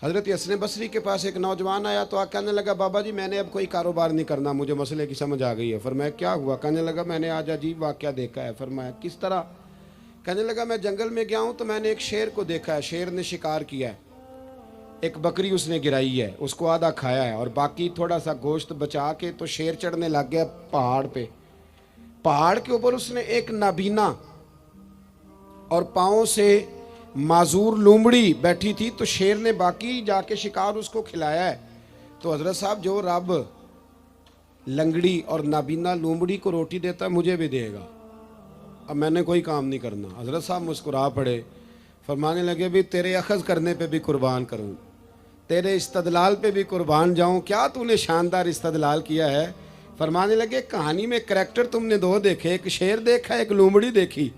حضرت حسن بصری کے پاس ایک نوجوان آیا تو کہنے لگا بابا جی میں نے اب کوئی کاروبار نہیں کرنا، مجھے مسئلے کی سمجھ آ گئی ہے۔ فرمایا کیا ہوا؟ کہنے لگا میں نے آج عجیب واقعہ دیکھا ہے۔ فرمایا کس طرح؟ کہنے لگا میں جنگل میں گیا ہوں تو میں نے ایک شیر کو دیکھا ہے، شیر نے شکار کیا ہے، ایک بکری اس نے گرائی ہے، اس کو آدھا کھایا ہے اور باقی تھوڑا سا گوشت بچا کے تو شیر چڑھنے لگ گیا پہاڑ پہ۔ پہاڑ کے اوپر اس نے ایک نابینا اور پاؤں سے معذور لومڑی بیٹھی تھی، تو شیر نے باقی جا کے شکار اس کو کھلایا ہے۔ تو حضرت صاحب جو رب لنگڑی اور نابینا لومڑی کو روٹی دیتا ہے مجھے بھی دے گا، اب میں نے کوئی کام نہیں کرنا۔ حضرت صاحب مسکرا پڑے، فرمانے لگے بھی تیرے اخذ کرنے پہ بھی قربان کروں، تیرے استدلال پہ بھی قربان جاؤں، کیا تو نے شاندار استدلال کیا ہے۔ فرمانے لگے کہانی میں کریکٹر تم نے دو دیکھے، ایک شیر دیکھا ایک لومڑی دیکھی،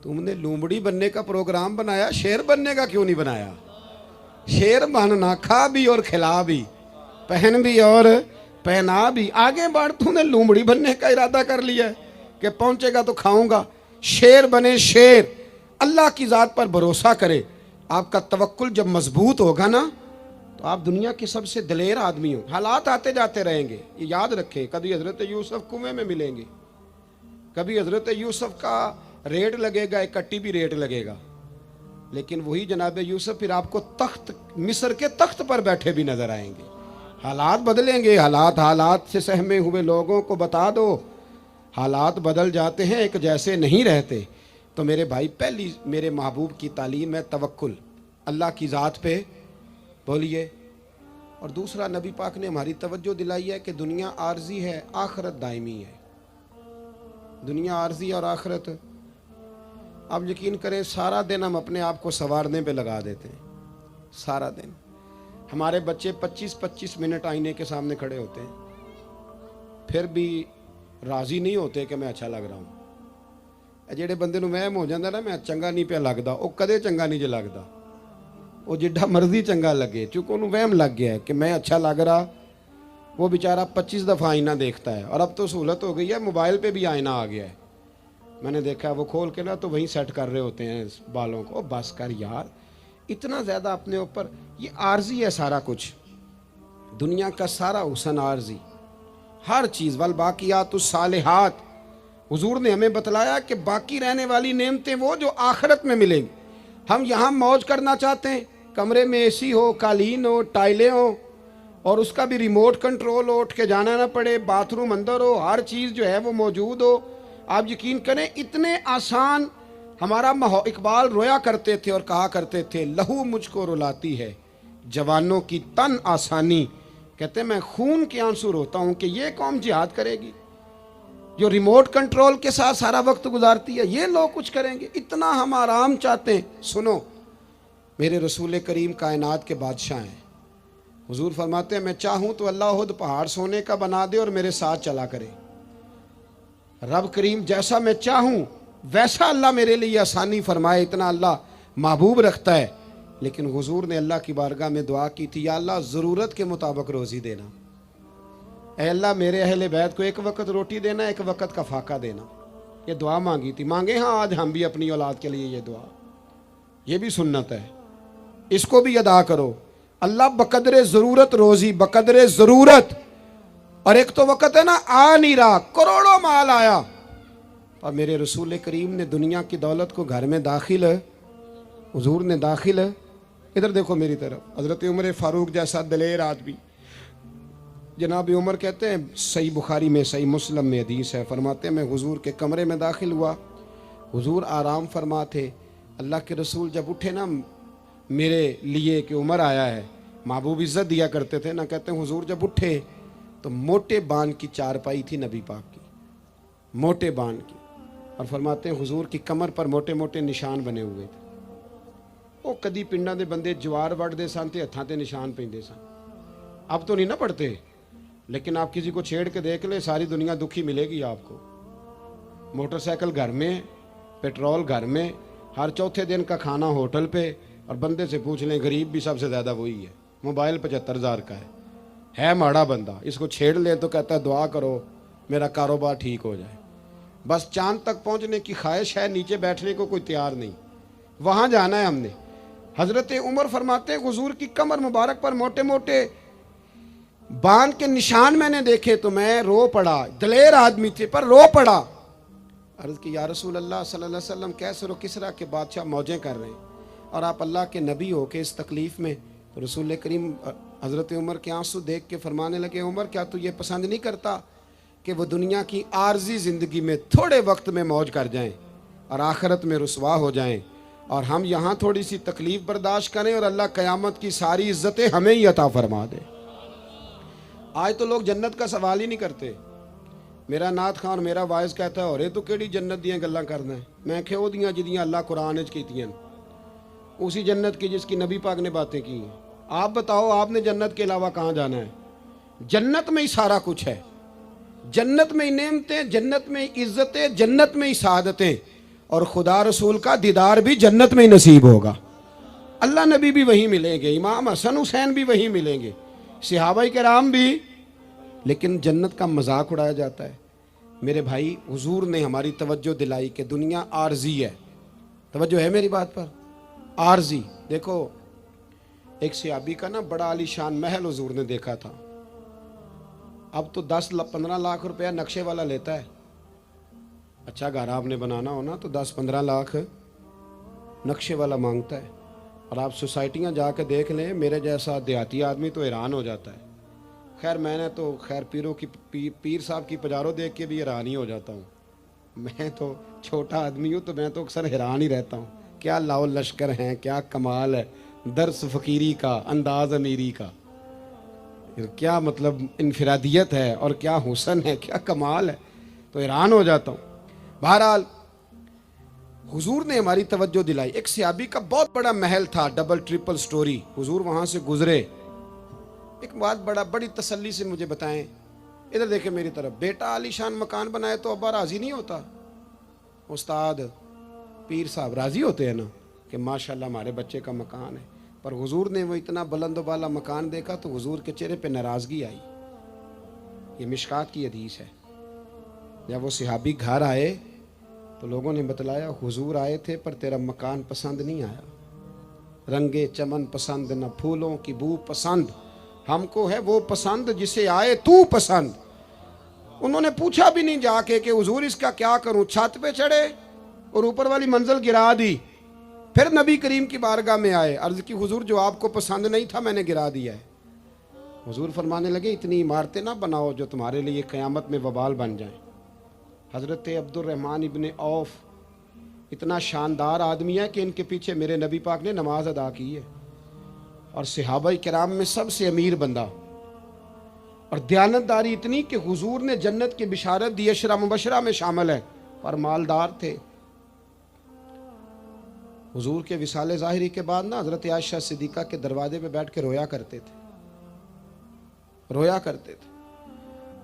تم نے لومڑی بننے کا پروگرام بنایا، شیر بننے کا کیوں نہیں بنایا؟ شیر بننا، کھا بھی اور کھلا بھی، پہن بھی اور پہنا بھی، آگے بڑھ، تم نے لومڑی بننے کا ارادہ کر لیا ہے کہ پہنچے گا تو کھاؤں گا۔ شیر بنے، شیر اللہ کی ذات پر بھروسہ کرے، آپ کا توکل جب مضبوط ہوگا نا تو آپ دنیا کے سب سے دلیر آدمی ہوں۔ حالات آتے جاتے رہیں گے، یہ یاد رکھیں، کبھی حضرت یوسف کنویں میں ملیں گے، کبھی حضرت یوسف کا ریٹ لگے گا، ایک کٹی بھی ریٹ لگے گا، لیکن وہی جناب یوسف پھر آپ کو تخت مصر کے تخت پر بیٹھے بھی نظر آئیں گے۔ حالات بدلیں گے، حالات سے سہمے ہوئے لوگوں کو بتا دو حالات بدل جاتے ہیں، ایک جیسے نہیں رہتے۔ تو میرے بھائی پہلی میرے محبوب کی تعلیم ہے توکل، اللہ کی ذات پہ بولیے۔ اور دوسرا نبی پاک نے ہماری توجہ دلائی ہے کہ دنیا عارضی ہے، آخرت دائمی ہے۔ دنیا عارضی اور آخرت، آپ یقین کریں سارا دن ہم اپنے آپ کو سنوارنے پہ لگا دیتے ہیں، سارا دن۔ ہمارے بچے 25-25 منٹ آئینے کے سامنے کھڑے ہوتے ہیں، پھر بھی راضی نہیں ہوتے کہ میں اچھا لگ رہا ہوں۔ جہے بندے نوں وہم ہو جاتا نا میں چنگا نہیں پیا لگتا، وہ کدے چنگا نہیں جے لگتا، وہ جڈا مرضی چنگا لگے، چونکہ انہوں وہم لگ گیا ہے کہ میں اچھا لگ رہا۔ وہ بیچارہ 25 دفعہ آئینہ دیکھتا ہے، اور اب تو سہولت ہو گئی ہے، موبائل پہ بھی آئینہ آ گیا ہے، میں نے دیکھا وہ کھول کے نا تو وہیں سیٹ کر رہے ہوتے ہیں بالوں کو۔ بس کر یار، اتنا زیادہ اپنے اوپر، یہ عارضی ہے سارا کچھ، دنیا کا سارا حسن عارضی، ہر چیز۔ والباقیات الصالحات، حضور نے ہمیں بتلایا کہ باقی رہنے والی نعمتیں وہ جو آخرت میں ملیں گی۔ ہم یہاں موج کرنا چاہتے ہیں، کمرے میں اے سی ہو، قالین ہو، ٹائلیں ہو، اور اس کا بھی ریموٹ کنٹرول ہو، اٹھ کے جانا نہ پڑے، باتھ روم اندر ہو، ہر چیز جو ہے وہ موجود ہو۔ آپ یقین کریں اتنے آسان، ہمارا اقبال رویا کرتے تھے اور کہا کرتے تھے لہو مجھ کو رلاتی ہے جوانوں کی تن آسانی، کہتے ہیں میں خون کے آنسو روتا ہوں کہ یہ قوم جہاد کرے گی جو ریموٹ کنٹرول کے ساتھ سارا وقت گزارتی ہے، یہ لوگ کچھ کریں گے؟ اتنا ہم آرام چاہتے ہیں۔ سنو، میرے رسول کریم کائنات کے بادشاہ ہیں، حضور فرماتے ہیں میں چاہوں تو اللہ خود پہاڑ سونے کا بنا دے اور میرے ساتھ چلا کرے۔ رب کریم جیسا میں چاہوں ویسا اللہ میرے لیے آسانی فرمائے، اتنا اللہ محبوب رکھتا ہے۔ لیکن حضور نے اللہ کی بارگاہ میں دعا کی تھی، یا اللہ ضرورت کے مطابق روزی دینا، اے اللہ میرے اہل بیت کو ایک وقت روٹی دینا، ایک وقت کا فاقہ دینا۔ یہ دعا مانگی تھی، مانگے ہاں آج ہم بھی اپنی اولاد کے لیے یہ دعا، یہ بھی سنت ہے، اس کو بھی ادا کرو۔ اللہ بقدر ضرورت روزی، بقدر ضرورت۔ اور ایک تو وقت ہے نا آ نہیں رہا، کروڑوں مال آیا، اور میرے رسول کریم نے دنیا کی دولت کو گھر میں داخل ہے، حضور نے داخل ہے۔ ادھر دیکھو میری طرف، حضرت عمر فاروق جیسا دلیر آدمی، جناب عمر کہتے ہیں صحیح بخاری میں صحیح مسلم میں حدیث ہے، فرماتے ہیں میں حضور کے کمرے میں داخل ہوا، حضور آرام فرما تھے۔ اللہ کے رسول جب اٹھے نا میرے لیے کہ عمر آیا ہے، محبوب عزت دیا کرتے تھے نا، کہتے ہیں حضور جب اٹھے تو موٹے بان کی چارپائی تھی نبی پاک کی، موٹے بان کی، اور فرماتے ہیں حضور کی کمر پر موٹے موٹے نشان بنے ہوئے تھے۔ وہ کدی پنڈاں دے بندے جوار وڈتے سن تے ہتھاں تے نشان پیندے سن، اب تو نہیں نہ پڑتے، لیکن آپ کسی کو چھیڑ کے دیکھ لیں ساری دنیا دکھی ملے گی آپ کو۔ موٹر سائیکل گھر میں، پیٹرول گھر میں، ہر چوتھے دن کا کھانا ہوٹل پہ، اور بندے سے پوچھ لیں غریب بھی سب سے زیادہ وہی ہے، موبائل 75,000 کا ہے ماڑا بندہ، اس کو چھیڑ لیں تو کہتا ہے دعا کرو میرا کاروبار ٹھیک ہو جائے۔ بس چاند تک پہنچنے کی خواہش ہے، نیچے بیٹھنے کو کوئی تیار نہیں، وہاں جانا ہے ہم نے۔ حضرت عمر فرماتے ہیں حضور کی کمر مبارک پر موٹے موٹے باندھ کے نشان میں نے دیکھے تو میں رو پڑا. دلیر آدمی تھے پر رو پڑا. عرض کی یا رسول اللہ صلی اللہ علیہ وسلم کیسر و کسرا کے بادشاہ موجیں کر رہے ہیں اور آپ اللہ کے نبی ہو کے اس تکلیف میں. تو رسول کریم حضرت عمر کے آنسو دیکھ کے فرمانے لگے عمر کیا تو یہ پسند نہیں کرتا کہ وہ دنیا کی عارضی زندگی میں تھوڑے وقت میں موج کر جائیں اور آخرت میں رسوا ہو جائیں اور ہم یہاں تھوڑی سی تکلیف برداشت کریں اور اللہ قیامت کی ساری عزتیں ہمیں ہی عطا فرما دے. آج تو لوگ جنت کا سوال ہی نہیں کرتے. میرا نعت خان اور میرا وائز کہتا ہے اور یہ تو کیڑی جنت دیاں گلاں کرنا ہے. میں کہ وہ دیاں جدیاں اللہ قرآن وچ کیتیاں اسی جنت کی جس کی نبی پاک نے باتیں کی ہیں. آپ بتاؤ آپ نے جنت کے علاوہ کہاں جانا ہے؟ جنت میں ہی سارا کچھ ہے. جنت میں ہی نعمتیں, جنت میں ہی عزتیں, جنت میں ہی سعادتیں اور خدا رسول کا دیدار بھی جنت میں ہی نصیب ہوگا. اللہ نبی بھی وہیں ملیں گے, امام حسن حسین بھی وہیں ملیں گے, صحابہ کرام بھی. لیکن جنت کا مذاق اڑایا جاتا ہے. میرے بھائی حضور نے ہماری توجہ دلائی کہ دنیا عارضی ہے. توجہ ہے میری بات پر؟ عارضی. دیکھو ایک صحابی کا نا بڑا عالی شان محل حضور نے دیکھا تھا. اب تو 10-15 لاکھ روپیہ نقشے والا لیتا ہے. اچھا گھر آپ نے بنانا ہو نا تو 10-15 لاکھ نقشے والا مانگتا ہے. اور آپ سوسائٹیاں جا کے دیکھ لیں, میرے جیسا دیہاتی آدمی تو حیران ہو جاتا ہے. خیر میں نے تو پیروں کی پیر صاحب کی پجاروں دیکھ کے بھی حیران ہی ہو جاتا ہوں. میں تو چھوٹا آدمی ہوں تو میں تو اکثر حیران ہی رہتا ہوں. کیا لاؤ لشکر ہیں, کیا کمال ہے, درس فقیری کا, انداز امیری کا, کیا مطلب انفرادیت ہے اور کیا حسن ہے, کیا کمال ہے. تو حیران ہو جاتا ہوں. بہرحال حضور نے ہماری توجہ دلائی. ایک صحابی کا بہت بڑا محل تھا, ڈبل ٹرپل سٹوری. حضور وہاں سے گزرے. ایک بات بڑی تسلی سے مجھے بتائیں, ادھر دیکھیں میری طرف. بیٹا عالی شان مکان بنائے تو ابا راضی نہیں ہوتا؟ استاد پیر صاحب راضی ہوتے ہیں نا کہ ماشاءاللہ ہمارے بچے کا مکان ہے. پر حضور نے وہ اتنا بلند و بالا مکان دیکھا تو حضور کے چہرے پہ ناراضگی آئی. یہ مشکات کی حدیث ہے. جب وہ صحابی گھر آئے تو لوگوں نے بتلایا حضور آئے تھے پر تیرا مکان پسند نہیں آیا. رنگے چمن پسند نہ پھولوں کی بو پسند, ہم کو ہے وہ پسند جسے آئے تو پسند. انہوں نے پوچھا بھی نہیں جا کے کہ حضور اس کا کیا کروں. چھت پہ چڑھے اور اوپر والی منزل گرا دی. پھر نبی کریم کی بارگاہ میں آئے, عرض کی حضور جو آپ کو پسند نہیں تھا میں نے گرا دیا ہے. حضور فرمانے لگے اتنی عمارتیں نہ بناؤ جو تمہارے لیے قیامت میں وبال بن جائیں. حضرت عبد الرحمن ابن عوف اتنا شاندار آدمی ہے کہ ان کے پیچھے میرے نبی پاک نے نماز ادا کی ہے. اور صحابہ کرام میں سب سے امیر بندہ اور دیانتداری اتنی کہ حضور نے جنت کی بشارت دی, عشرہ مبشرہ میں شامل ہے, پر مالدار تھے. حضور کے وصال ظاہری کے بعد نا حضرت عائشہ صدیقہ کے دروازے پہ بیٹھ کے رویا کرتے تھے.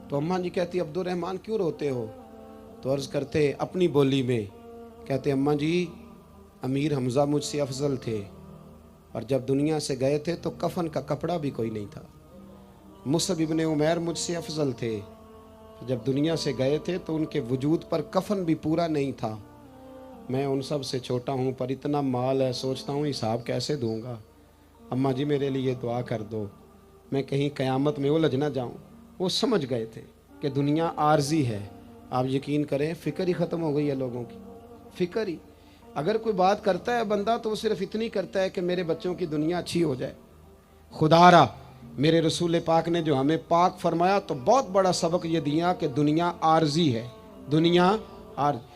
تو اماں جی کہتی عبد الرحمن کیوں روتے ہو؟ تو عرض کرتے اپنی بولی میں, کہتے اماں جی امیر حمزہ مجھ سے افضل تھے اور جب دنیا سے گئے تھے تو کفن کا کپڑا بھی کوئی نہیں تھا. مصعب ابن عمیر مجھ سے افضل تھے, جب دنیا سے گئے تھے تو ان کے وجود پر کفن بھی پورا نہیں تھا. میں ان سب سے چھوٹا ہوں پر اتنا مال ہے, سوچتا ہوں حساب کیسے دوں گا. اماں جی میرے لیے دعا کر دو, میں کہیں قیامت میں الجھ نہ جاؤں. وہ سمجھ گئے تھے کہ دنیا عارضی ہے. آپ یقین کریں فکر ہی ختم ہو گئی ہے لوگوں کی. فکر ہی, اگر کوئی بات کرتا ہے بندہ تو وہ صرف اتنی کرتا ہے کہ میرے بچوں کی دنیا اچھی ہو جائے. خدا را میرے رسول پاک نے جو ہمیں پاک فرمایا تو بہت بڑا سبق یہ دیا کہ دنیا عارضی ہے. دنیا عارضی